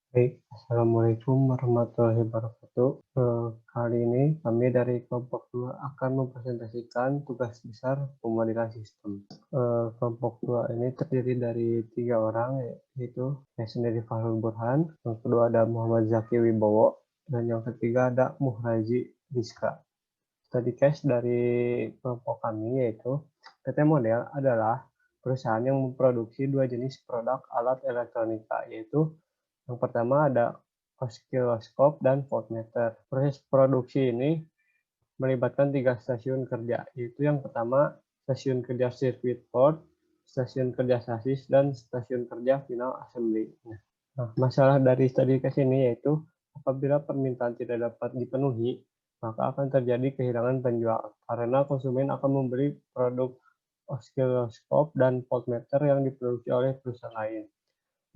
Baik, Assalamualaikum warahmatullahi wabarakatuh. Kali ini kami dari kelompok 2 akan mempresentasikan tugas besar pemodelan sistem. Kelompok 2 ini terdiri dari 3 orang, yaitu saya sendiri Fahrul Burhan, yang kedua ada Muhammad Zaki Wibowo, dan yang ketiga ada Muhraji Rizka. Study case dari kelompok kami yaitu PT Model adalah perusahaan yang memproduksi dua jenis produk alat elektronika, yaitu yang pertama ada osiloskop dan voltmeter. Proses produksi ini melibatkan 3 stasiun kerja, yaitu yang pertama stasiun kerja circuit board, stasiun kerja sasis, dan stasiun kerja final assembly. Nah, masalah dari study case ini yaitu apabila permintaan tidak dapat dipenuhi, maka akan terjadi kehilangan penjual karena konsumen akan membeli produk osiloskop dan voltmeter yang diproduksi oleh perusahaan lain.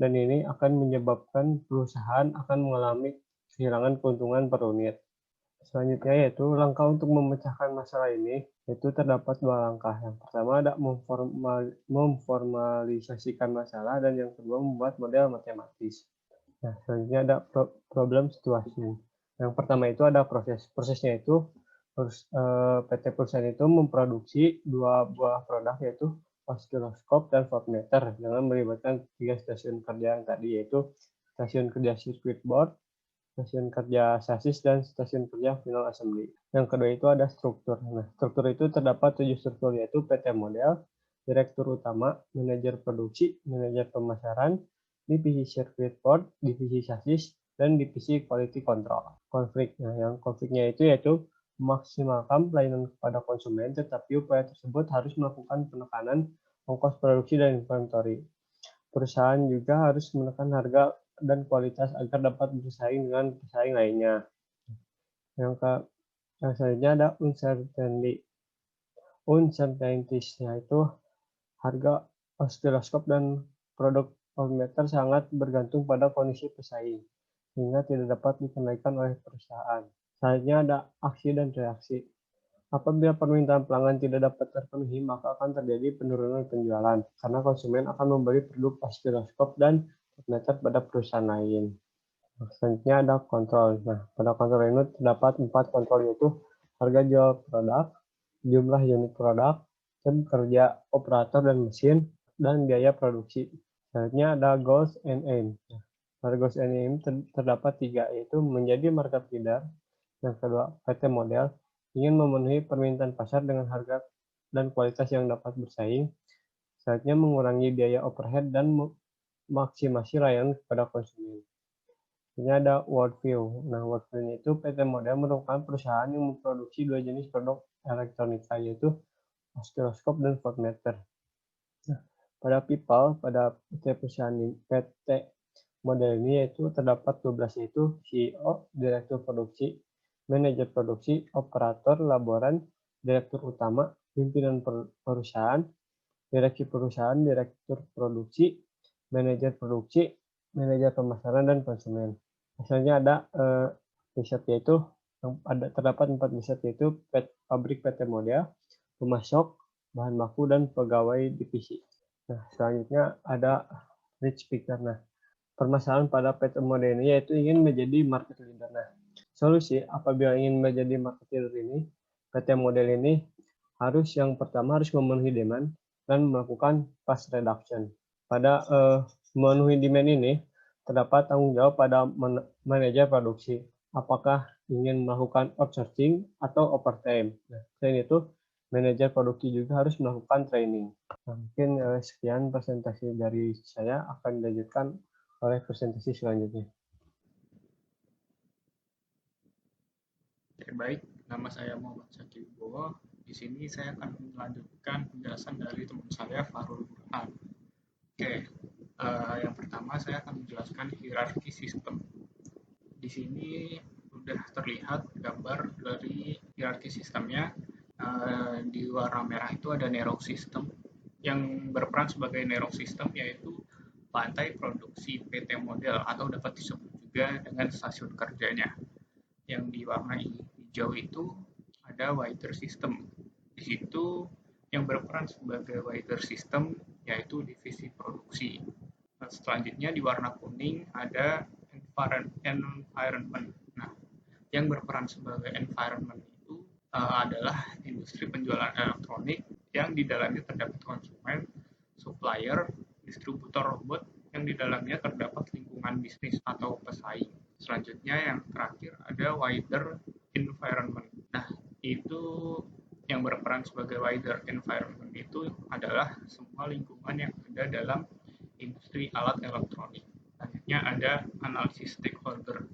Dan ini akan menyebabkan perusahaan akan mengalami kehilangan keuntungan per unit. Selanjutnya yaitu langkah untuk memecahkan masalah ini, yaitu terdapat 2 langkah. Yang pertama ada memformalisasikan masalah, dan yang kedua membuat model matematis. Nah, selanjutnya ada problem situasi. Yang pertama itu ada prosesnya itu PT perusahaan itu memproduksi 2 buah produk, yaitu osiloskop dan voltmeter dengan melibatkan 3 stasiun kerja yang tadi, yaitu stasiun kerja circuit board, stasiun kerja sasis, dan stasiun kerja final assembly. Yang kedua itu ada struktur. Nah, struktur itu terdapat 7 struktur, yaitu PT Model, direktur utama, manajer produksi, manajer pemasaran, divisi circuit board, divisi sasis, dan divisi quality control. Konfliknya, yang konfliknya itu yaitu memaksimalkan pelayanan kepada konsumen, tetapi upaya tersebut harus melakukan penekanan ongkos produksi dan inventory. Perusahaan juga harus menekan harga dan kualitas agar dapat bersaing dengan pesaing lainnya. Yang selanjutnya ada uncertainties, yaitu harga osiloskop dan produk voltmeter sangat bergantung pada kondisi pesaing, sehingga tidak dapat dikendalikan oleh perusahaan. Selanjutnya ada aksi dan reaksi. Apabila permintaan pelanggan tidak dapat terpenuhi, maka akan terjadi penurunan penjualan, karena konsumen akan membeli produk osiloskop dan voltmeter pada perusahaan lain. Selanjutnya ada kontrol. Nah, pada kontrol ini terdapat 4 kontrol, yaitu harga jual produk, jumlah unit produk, jam kerja operator dan mesin, dan biaya produksi. Selanjutnya ada goals and aim. Nah, pada goals and aim terdapat 3, yaitu menjadi market leader. Yang kedua, PT Model ingin memenuhi permintaan pasar dengan harga dan kualitas yang dapat bersaing. Selanjutnya mengurangi biaya overhead dan maksimasi layanan kepada konsumen. Ini ada Worldview. Nah, Worldview itu PT Model merupakan perusahaan yang memproduksi 2 jenis produk elektronika, yaitu osiloskop dan voltmeter. Nah, pada people, pada PT Model ini yaitu terdapat 12, yaitu CEO, direktur produksi, manajer produksi, operator, laboran, direktur utama, pimpinan perusahaan, direksi perusahaan, direktur produksi, manajer produksi, manajer pemasaran, dan konsumen. Misalnya ada riset, yaitu terdapat 4 riset, yaitu pabrik PT Model, pemasok, bahan baku, dan pegawai divisi. Nah, selanjutnya ada rich picture. Nah, permasalahan pada PT Model ini yaitu ingin menjadi market leader. Nah, solusi apabila ingin menjadi market leader ini, PT Model ini yang pertama harus memenuhi demand dan melakukan cost reduction. Pada memenuhi demand ini, terdapat tanggung jawab pada manajer produksi. Apakah ingin melakukan outsourcing atau overtime. Nah, selain itu, manajer produksi juga harus melakukan training. Nah, mungkin sekian presentasi dari saya, akan dilanjutkan oleh presentasi selanjutnya. Oke, baik. Nama saya Muhammad Zaki Wibowo. Di sini saya akan melanjutkan penjelasan dari teman saya Fahrul Burhan. Oke, yang pertama saya akan menjelaskan hierarki sistem. Di sini sudah terlihat gambar dari hierarki sistemnya. Di warna merah itu ada Nerok System yang berperan sebagai Nerok System, yaitu lantai produksi PT Model atau dapat disebut juga dengan stasiun kerjanya. Yang diwarnai hijau itu ada Wider System. Di situ yang berperan sebagai Wider System yaitu divisi produksi. Selanjutnya di warna kuning ada environment. Nah, yang berperan sebagai environment itu adalah industri penjualan elektronik yang di dalamnya terdapat konsumen, supplier, distributor robot, yang di dalamnya terdapat lingkungan bisnis atau pesaing. Selanjutnya yang terakhir ada wider environment. Nah, itu yang berperan sebagai wider environment itu adalah semua lingkungan yang ada dalam industri alat elektronik. Selanjutnya ada analisis stakeholder.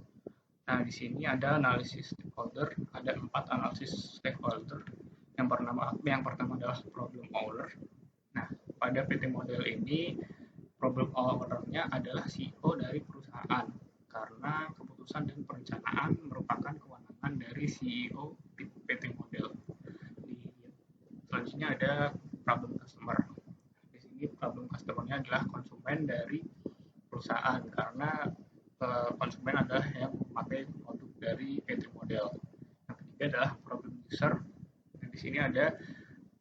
Nah, di sini ada analisis stakeholder, ada 4 analisis stakeholder. Yang pertama adalah problem owner. Nah, pada PT Model ini problem owner-nya adalah CEO dari perusahaan karena keputusan dan perencanaan merupakan kewenangan dari CEO PT Model. Selanjutnya ada problem customer. Di sini problem customer-nya adalah konsumen dari perusahaan karena konsumen adalah yang memakai produk dari PT Model. Yang ketiga adalah problem user. Dan di sini ada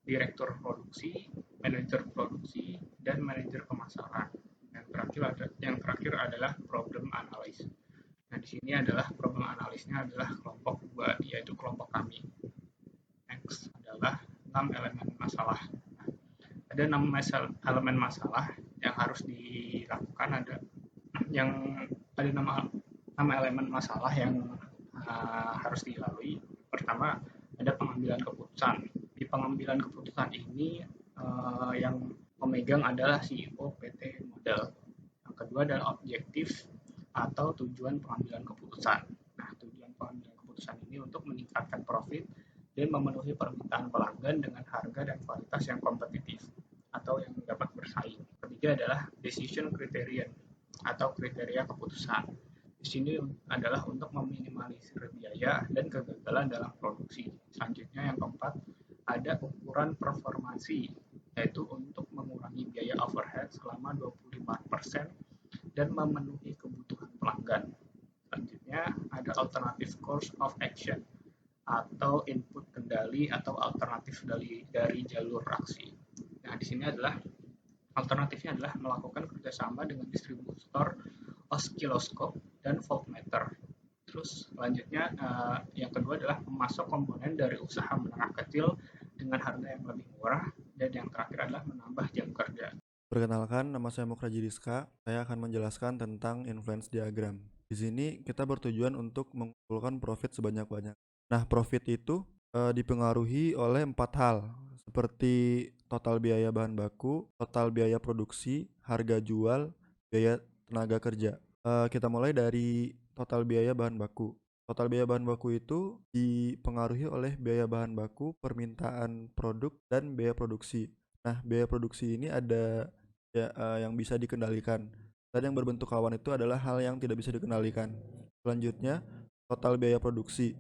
direktur produksi, manajer produksi, dan manajer pemasaran. Yang terakhir adalah problem analysis. Nah, di sini adalah problem analisnya adalah kelompok 2, yaitu kelompok kami. Next adalah 6 elemen masalah. Nah, ada 6 elemen masalah yang harus dilakukan, yang ada 6 elemen masalah yang harus dilalui. Pertama, ada pengambilan keputusan. Di pengambilan keputusan ini yang memegang adalah CEO PT Model. Yang kedua adalah objektif atau tujuan pengambilan keputusan. Nah, tujuan pengambilan keputusan ini untuk meningkatkan profit dan memenuhi permintaan pelanggan dengan harga dan kualitas yang kompetitif atau yang dapat bersaing. Ketiga adalah decision criterion atau kriteria keputusan. Di sini adalah untuk meminimalisir biaya dan kegagalan dalam produksi. Selanjutnya yang keempat, ada ukuran performansi, yaitu untuk mengurangi biaya overhead selama 25% dan memenuhi kebutuhan pelanggan. Selanjutnya ada alternative course of action atau input kendali atau alternatif dari jalur aksi. Nah, di sini adalah alternatifnya adalah melakukan kerjasama dengan distributor oskiloscope dan voltmeter. Terus selanjutnya yang kedua adalah memasok komponen dari usaha menengah kecil dengan harga yang lebih murah, dan yang terakhir adalah menambah jam kerja. Perkenalkan, nama saya Mokraji Rizka. Saya akan menjelaskan tentang influence diagram. Di sini kita bertujuan untuk mengumpulkan profit sebanyak-banyak. Nah, profit itu dipengaruhi oleh 4 hal, seperti total biaya bahan baku, total biaya produksi, harga jual, biaya tenaga kerja. Kita mulai dari total biaya bahan baku. Total biaya bahan baku itu dipengaruhi oleh biaya bahan baku, permintaan produk, dan biaya produksi. Nah, biaya produksi ini ada yang bisa dikendalikan. Dan yang berbentuk awan itu adalah hal yang tidak bisa dikendalikan. Selanjutnya, total biaya produksi.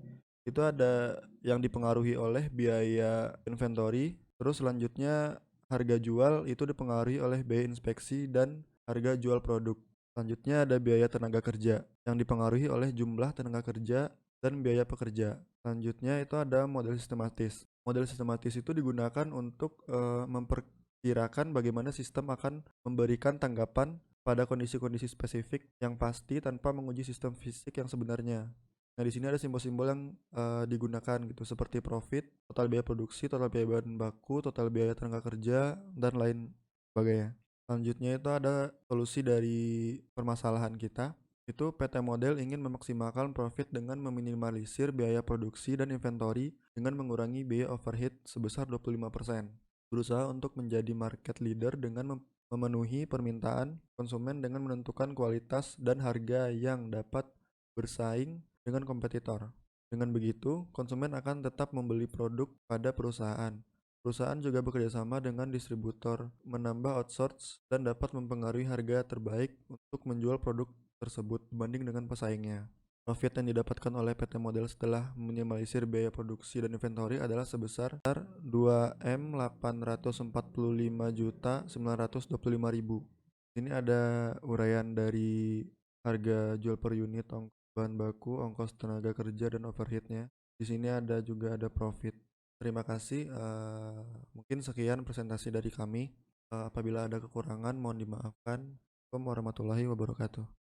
Itu ada yang dipengaruhi oleh biaya inventory. Terus selanjutnya harga jual itu dipengaruhi oleh biaya inspeksi dan harga jual produk. Selanjutnya ada biaya tenaga kerja yang dipengaruhi oleh jumlah tenaga kerja dan biaya pekerja. Selanjutnya itu ada model sistematis. Model sistematis itu digunakan untuk memperkirakan bagaimana sistem akan memberikan tanggapan pada kondisi-kondisi spesifik yang pasti tanpa menguji sistem fisik yang sebenarnya. Nah, di sini ada simbol-simbol yang digunakan gitu, seperti profit, total biaya produksi, total biaya bahan baku, total biaya tenaga kerja, dan lain sebagainya. Selanjutnya itu ada solusi dari permasalahan kita. Itu PT Model ingin memaksimalkan profit dengan meminimalisir biaya produksi dan inventory dengan mengurangi biaya overhead sebesar 25%. Berusaha untuk menjadi market leader dengan memenuhi permintaan konsumen dengan menentukan kualitas dan harga yang dapat bersaing dengan kompetitor. Dengan begitu, konsumen akan tetap membeli produk pada perusahaan. Perusahaan juga bekerjasama dengan distributor, menambah outsource, dan dapat mempengaruhi harga terbaik untuk menjual produk tersebut dibanding dengan pesaingnya. Profit yang didapatkan oleh PT Model setelah meminimalisir biaya produksi dan inventory adalah sebesar 2.845.925.000. Ini ada uraian dari harga jual per unit, bahan baku, ongkos tenaga kerja, dan overheadnya. Di sini ada profit. Terima kasih. Mungkin sekian presentasi dari kami. Apabila ada kekurangan, mohon dimaafkan. Assalamualaikum warahmatullahi wabarakatuh.